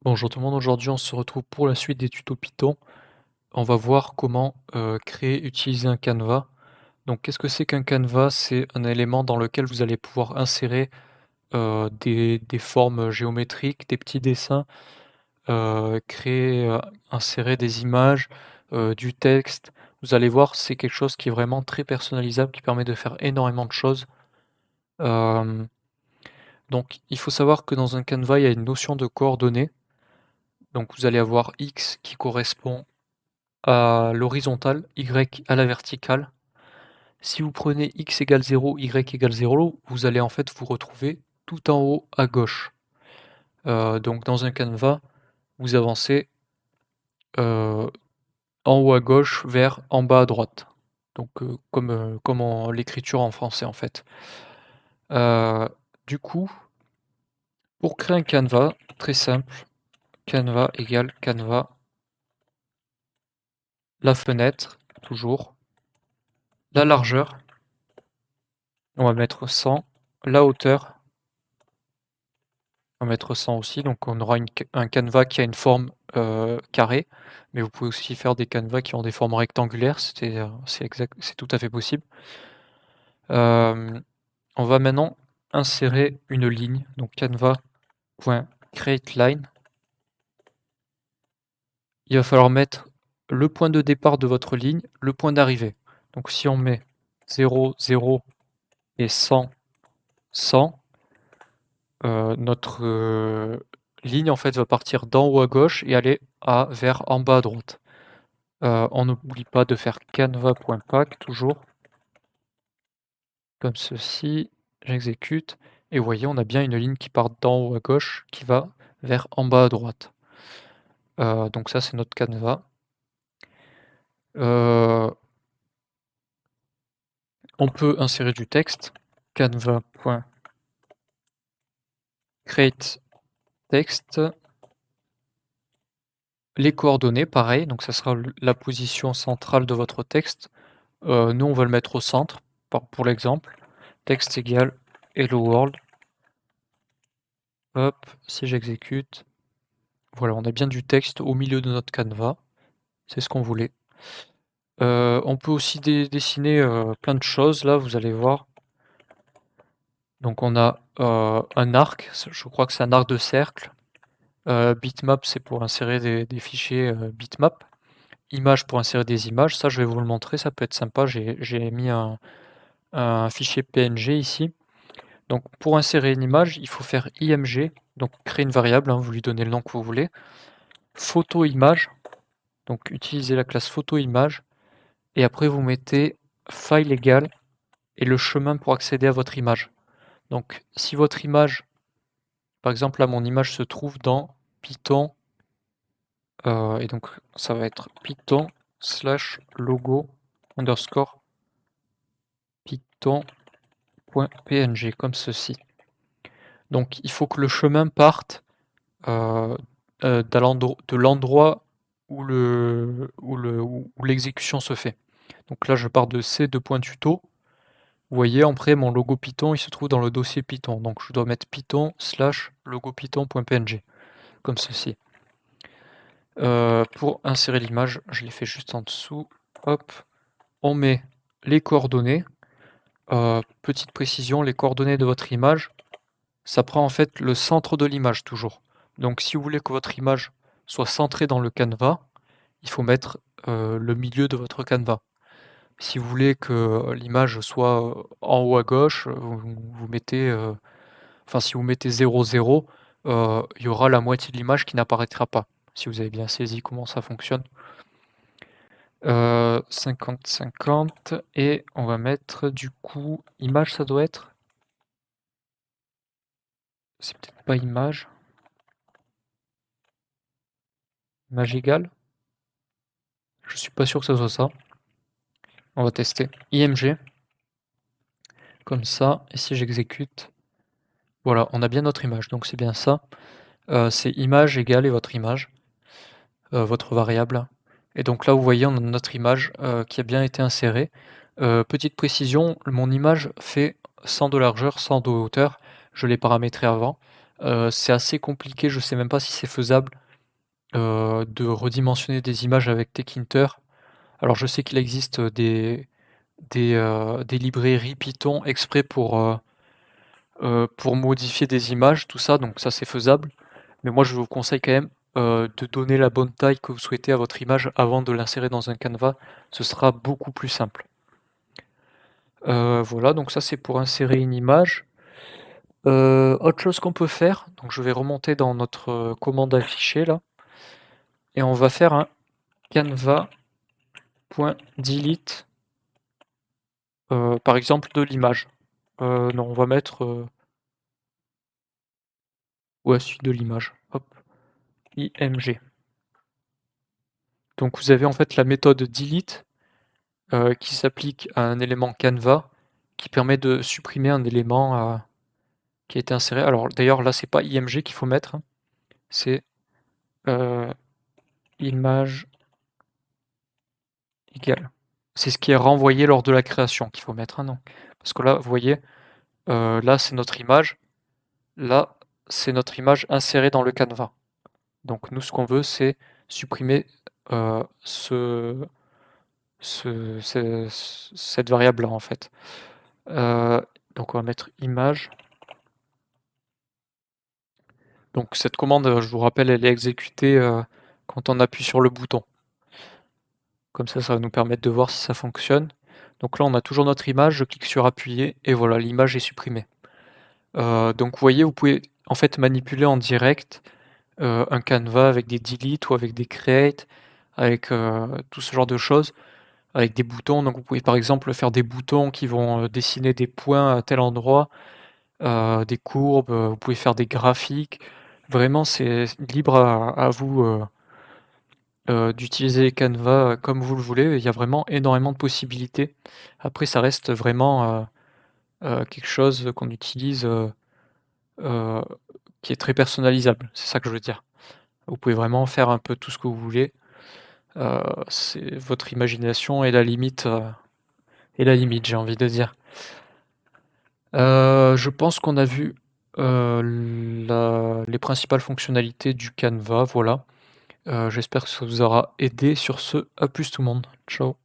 Bonjour tout le monde, aujourd'hui on se retrouve pour la suite des tutos Python. On va voir comment créer, utiliser un canevas. Donc qu'est-ce que c'est qu'un canevas? C'est un élément dans lequel vous allez pouvoir insérer des formes géométriques, des petits dessins, créer, insérer des images, du texte. Vous allez voir, c'est quelque chose qui est vraiment très personnalisable, qui permet de faire énormément de choses. Euh, donc il faut savoir que dans un canevas, il y a une notion de coordonnées. Donc vous allez avoir X qui correspond à l'horizontale, Y à la verticale. Si vous prenez X égale 0, Y égale 0, vous allez en fait vous retrouver tout en haut à gauche. Donc dans un canevas, vous avancez euh, en haut à gauche vers en bas à droite. Donc comme l'écriture en français en fait. Euh, du coup, pour créer un canevas, très simple, canevas égale canevas, la fenêtre, toujours, la largeur, on va mettre 100, la hauteur, on va mettre 100 aussi, donc on aura un canevas qui a une forme carrée, mais vous pouvez aussi faire des canevas qui ont des formes rectangulaires, c'est tout à fait possible. Euh, on va maintenant insérer une ligne, donc canevas.createLine. Il va falloir mettre le point de départ de votre ligne, le point d'arrivée. Donc si on met 0, 0 et 100, 100, notre ligne en fait va partir d'en haut à gauche et aller vers en bas à droite. On n'oublie pas de faire canva.pack toujours, comme ceci. J'exécute et vous voyez, on a bien une ligne qui part d'en haut à gauche qui va vers en bas à droite. Donc ça, c'est notre canevas. On peut insérer du texte. Canva.create text. Les coordonnées, pareil, donc ça sera la position centrale de votre texte. Nous, on va le mettre au centre, pour l'exemple. Texte égale hello world. Hop, si j'exécute, voilà, on a bien du texte au milieu de notre canevas. C'est ce qu'on voulait. On peut aussi dessiner plein de choses, là, vous allez voir. Donc on a un arc, je crois que c'est un arc de cercle. Bitmap, c'est pour insérer des fichiers bitmap. Image pour insérer des images, ça je vais vous le montrer, ça peut être sympa. J'ai mis un fichier PNG ici. Donc pour insérer une image, il faut faire img, donc créer une variable, hein, vous lui donnez le nom que vous voulez. Photo image, donc utilisez la classe photo image, et après vous mettez file égale et le chemin pour accéder à votre image. Donc si votre image, par exemple là mon image se trouve dans Python, et donc ça va être Python slash logo underscore Python.png comme ceci. Donc il faut que le chemin parte euh, de l'endroit où l'exécution se fait. Donc là je pars de C2.tuto. Vous voyez, après mon logo Python il se trouve dans le dossier Python. Donc je dois mettre Python slash logo Python.png comme ceci. Pour insérer l'image, je l'ai fait juste en dessous. Hop, on met les coordonnées. Petite précision, les coordonnées de votre image, ça prend en fait le centre de l'image toujours. Donc si vous voulez que votre image soit centrée dans le canevas, il faut mettre le milieu de votre canevas. Si vous voulez que l'image soit en haut à gauche, vous mettez, enfin si vous mettez 0, 0, il y aura la moitié de l'image qui n'apparaîtra pas, si vous avez bien saisi comment ça fonctionne. 50, 50, et on va mettre du coup, image ça doit être, c'est peut-être pas image, image égale, je suis pas sûr que ça soit ça. On va tester img, comme ça, et si j'exécute, voilà, on a bien notre image, donc c'est bien ça. C'est image égale et votre image, votre variable. Et donc là, vous voyez, on a notre image qui a bien été insérée. Petite précision, mon image fait 100 de largeur, 100 de hauteur. Je l'ai paramétré avant. C'est assez compliqué, je sais même pas si c'est faisable, de redimensionner des images avec Tkinter. Alors je sais qu'il existe, des librairies Python exprès pour modifier des images, tout ça, donc ça c'est faisable. Mais moi je vous conseille quand même, de donner la bonne taille que vous souhaitez à votre image avant de l'insérer dans un canevas, ce sera beaucoup plus simple. Voilà, donc ça c'est pour insérer une image. Autre chose qu'on peut faire, donc je vais remonter dans notre, commande affichée là et on va faire un canva.delete, par exemple de l'image. Non, on va mettre, ouais, si, de l'image, hop, img. Donc vous avez en fait la méthode delete, qui s'applique à un élément canva, qui permet de supprimer un élément, qui a été inséré. Alors d'ailleurs là c'est pas img qu'il faut mettre, hein, c'est, heu, image égale. C'est ce qui est renvoyé lors de la création qu'il faut mettre, hein, non. Parce que là, vous voyez, là c'est notre image, là c'est notre image insérée dans le canevas. Donc nous ce qu'on veut c'est supprimer, ce cette variable-là en fait. Heu, donc on va mettre image. Donc cette commande, je vous rappelle, elle est exécutée, quand on appuie sur le bouton. Comme ça va nous permettre de voir si ça fonctionne. Donc là, on a toujours notre image, je clique sur appuyer et voilà, l'image est supprimée. Donc vous voyez, vous pouvez en fait manipuler en direct, un canevas avec des delete ou avec des create, avec, tout ce genre de choses, avec des boutons. Donc vous pouvez par exemple faire des boutons qui vont, dessiner des points à tel endroit, des courbes, vous pouvez faire des graphiques. Vraiment, c'est libre à vous, d'utiliser Canva, comme vous le voulez. Il y a vraiment énormément de possibilités. Après, ça reste vraiment, quelque chose qu'on utilise, heu, qui est très personnalisable. C'est ça que je veux dire. Vous pouvez vraiment faire un peu tout ce que vous voulez. C'est votre imagination est la limite, j'ai envie de dire. Je pense qu'on a vu, les principales fonctionnalités du Canva, voilà. J'espère que ça vous aura aidé. Sur ce, à plus tout le monde. Ciao.